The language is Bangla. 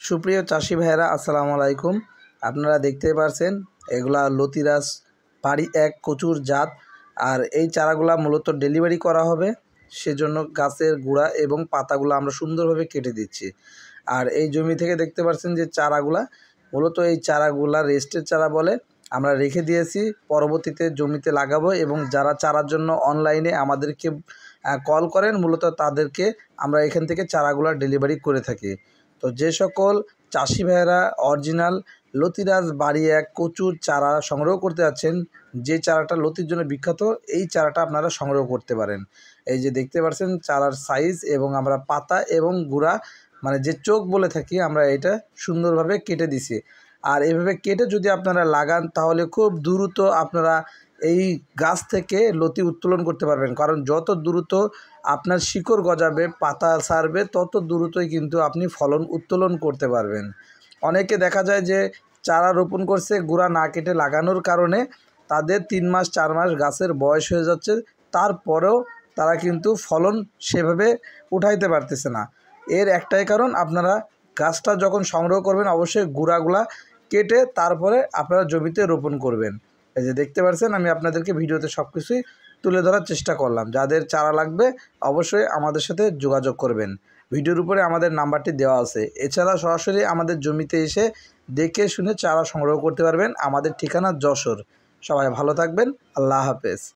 সুপ্রিয় চাষি ভাইয়েরা আসসালামু আলাইকুম। আপনারা দেখতেই পারছেন এগুলা লতিরাজ বাড়ি এক কচুর জাত। আর এই চারাগুলা মূলত ডেলিভারি করা হবে, সেজন্য গাছের গুঁড়া এবং পাতাগুলো আমরা সুন্দরভাবে কেটে দিচ্ছি। আর এই জমি থেকে দেখতে পাচ্ছেন যে চারাগুলা মূলত এই চারাগুলা রেস্টের চারা বলে, আমরা রেখে দিয়েছি, পরবর্তীতে জমিতে লাগাবো। এবং যারা চারার জন্য অনলাইনে আমাদেরকে কল করেন মূলত তাদেরকে আমরা এখান থেকে চারাগুলা ডেলিভারি করে থাকি। তো যে সকল চাষি ভাইয়েরা অরিজিনাল লতিরাজ বাড়ি এক কচুর চারা সংগ্রহ করতে যাচ্ছেন, যে চারাটা লতির জন্য বিখ্যাত, এই চারাটা আপনারা সংগ্রহ করতে পারেন। এই যে দেখতে পাচ্ছেন চারার সাইজ, এবং আমরা পাতা এবং গুঁড়া মানে যে চোখ বলে থাকি আমরা, এটা সুন্দরভাবে কেটে দিছি। আর এভাবে কেটে যদি আপনারা লাগান তাহলে খুব দ্রুত আপনারা এই গাছ থেকে লতি উত্তোলন করতে পারবেন। কারণ যত দ্রুত আপনার শিকড় গজাবে, পাতা ছাড়বে, তত দ্রুতই কিন্তু আপনি ফলন উত্তোলন করতে পারবেন। অনেকে দেখা যায় যে চারা রোপণ করছে গুঁড়া না কেটে লাগানোর কারণে তাদের 3 মাস 4 মাস গাছের বয়স হয়ে যাচ্ছে, তারপরেও তারা কিন্তু ফলন সেভাবে উঠাইতে পারতেছে না। এর একটাই কারণ, আপনারা গাছটা যখন সংগ্রহ করবেন অবশ্যই গুঁড়াগুলা কেটে তারপরে আপনারা জমিতে রোপণ করবেন। এই যে দেখতে পাচ্ছেন আমি আপনাদেরকে ভিডিওতে সব কিছুই তুলে ধরার চেষ্টা করলাম। যাদের চারা লাগবে অবশ্যই আমাদের সাথে যোগাযোগ করবেন। ভিডিওর উপরে আমাদের নাম্বারটি দেওয়া আছে। এছাড়া সরাসরি আমাদের জমিতে এসে দেখে শুনে চারা সংগ্রহ করতে পারবেন। আমাদের ঠিকানা যশোর। সবাই ভালো থাকবেন। আল্লাহ হাফেজ।